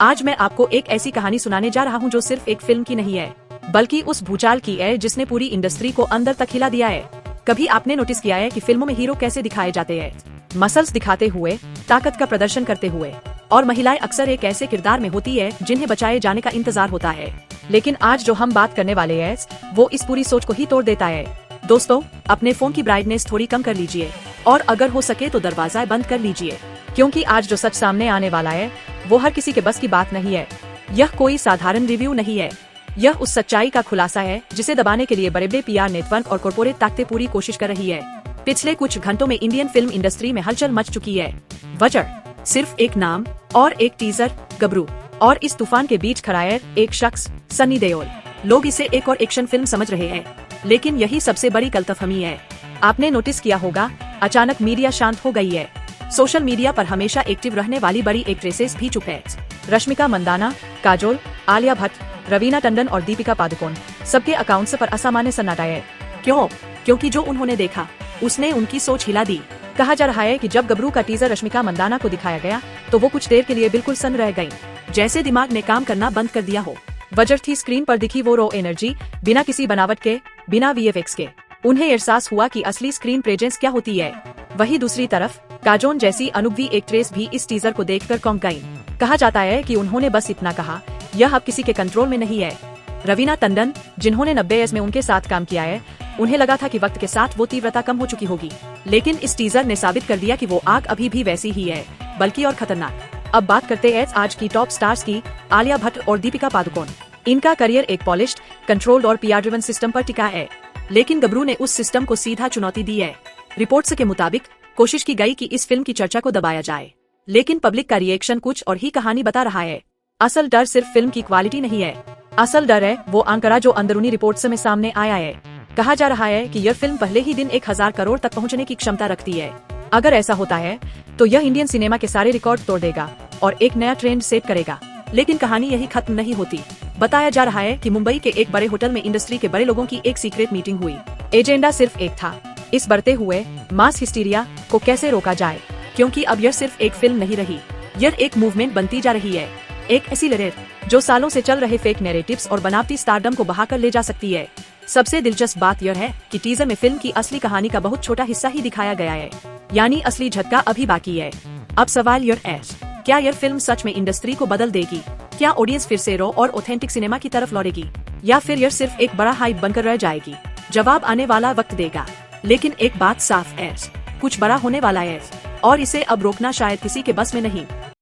आज मैं आपको एक ऐसी कहानी सुनाने जा रहा हूँ जो सिर्फ एक फिल्म की नहीं है, बल्कि उस भूचाल की है जिसने पूरी इंडस्ट्री को अंदर तक हिला दिया है। कभी आपने नोटिस किया है कि फिल्मों में हीरो कैसे दिखाए जाते हैं? मसल्स दिखाते हुए, ताकत का प्रदर्शन करते हुए, और महिलाएं अक्सर एक ऐसे किरदार में होती है जिन्हें बचाए जाने का इंतजार होता है। लेकिन आज जो हम बात करने वाले हैं वो इस पूरी सोच को ही तोड़ देता है। दोस्तों, अपने फोन की ब्राइटनेस थोड़ी कम कर लीजिए और अगर हो सके तो दरवाजा बंद कर लीजिए, क्योंकि आज जो सच सामने आने वाला है वो हर किसी के बस की बात नहीं है। यह कोई साधारण रिव्यू नहीं है, यह उस सच्चाई का खुलासा है जिसे दबाने के लिए बड़े बड़े पीआर नेटवर्क और कॉर्पोरेट ताकतें पूरी कोशिश कर रही है। पिछले कुछ घंटों में इंडियन फिल्म इंडस्ट्री में हलचल मच चुकी है। वजह सिर्फ एक नाम और एक टीजर, गबरू। और इस तूफान के बीच खड़ा है एक शख्स, सनी देओल। लोग इसे एक और एक्शन फिल्म समझ रहे हैं, लेकिन यही सबसे बड़ी गलतफहमी है। आपने नोटिस किया होगा, अचानक मीडिया शांत हो गई है। सोशल मीडिया पर हमेशा एक्टिव रहने वाली बड़ी एक्ट्रेसेस भी चुप है। रश्मिका मंदाना, काजोल, आलिया भट्ट, रवीना टंडन और दीपिका पादुकोण, सबके अकाउंट्स पर असामान्य सन्नाटा है। क्यों? क्योंकि जो उन्होंने देखा उसने उनकी सोच हिला दी। कहा जा रहा है कि जब गबरू का टीजर रश्मिका मंदाना को दिखाया गया तो वो कुछ देर के लिए बिल्कुल सन्न रह गयी, जैसे दिमाग ने काम करना बंद कर दिया हो। वजह थी स्क्रीन पर दिखी वो रॉ एनर्जी, बिना किसी बनावट के, बिना वीएफएक्स के। उन्हें एहसास हुआ कि असली स्क्रीन प्रेजेंस क्या होती है। वहीं दूसरी तरफ काजोल जैसी अनुभवी एक्ट्रेस भी इस टीजर को देखकर कौंक गईं। कहा जाता है कि उन्होंने बस इतना कहा, यह अब किसी के कंट्रोल में नहीं है। रवीना टंडन, जिन्होंने 90s में उनके साथ काम किया है, उन्हें लगा था कि वक्त के साथ वो तीव्रता कम हो चुकी होगी, लेकिन इस टीजर ने साबित कर दिया कि वो आग अभी भी वैसी ही है, बल्कि और खतरनाक। अब बात करते हैं आज की टॉप स्टार्स की, आलिया भट्ट और दीपिका पादुकोण। इनका करियर एक पॉलिश्ड, कंट्रोल्ड और पीआर ड्रिवन सिस्टम पर टिका है, लेकिन गबरू ने उस सिस्टम को सीधा चुनौती दी है। रिपोर्ट्स के मुताबिक कोशिश की गई कि इस फिल्म की चर्चा को दबाया जाए, लेकिन पब्लिक का रिएक्शन कुछ और ही कहानी बता रहा है। असल डर सिर्फ फिल्म की क्वालिटी नहीं है, असल डर है वो आंकड़ा जो अंदरूनी रिपोर्ट्स में सामने आया है। कहा जा रहा है कि यह फिल्म पहले ही दिन 1000 करोड़ तक पहुंचने की क्षमता रखती है। अगर ऐसा होता है तो यह इंडियन सिनेमा के सारे रिकॉर्ड तोड़ देगा और एक नया ट्रेंड सेट करेगा। लेकिन कहानी यही खत्म नहीं होती। बताया जा रहा है कि मुंबई के एक बड़े होटल में इंडस्ट्री के बड़े लोगों की एक सीक्रेट मीटिंग हुई। एजेंडा सिर्फ एक था, इस बढ़ते हुए मास हिस्टीरिया को कैसे रोका जाए, क्योंकि अब यह सिर्फ एक फिल्म नहीं रही, यह एक मूवमेंट बनती जा रही है। एक ऐसी लहर जो सालों से चल रहे फेक नैरेटिव्स और बनावटी स्टारडम को बहाकर ले जा सकती है। सबसे दिलचस्प बात यह है कि टीजर में फिल्म की असली कहानी का बहुत छोटा हिस्सा ही दिखाया गया है, यानी असली झटका अभी बाकी है। अब सवाल यह है, क्या यह फिल्म सच में इंडस्ट्री को बदल देगी? क्या ऑडियंस फिर से रॉ और ऑथेंटिक सिनेमा की तरफ लौटेगी, या फिर यह सिर्फ एक बड़ा हाइप बनकर रह जाएगी? जवाब आने वाला वक्त देगा, लेकिन एक बात साफ है, कुछ बड़ा होने वाला है और इसे अब रोकना शायद किसी के बस में नहीं।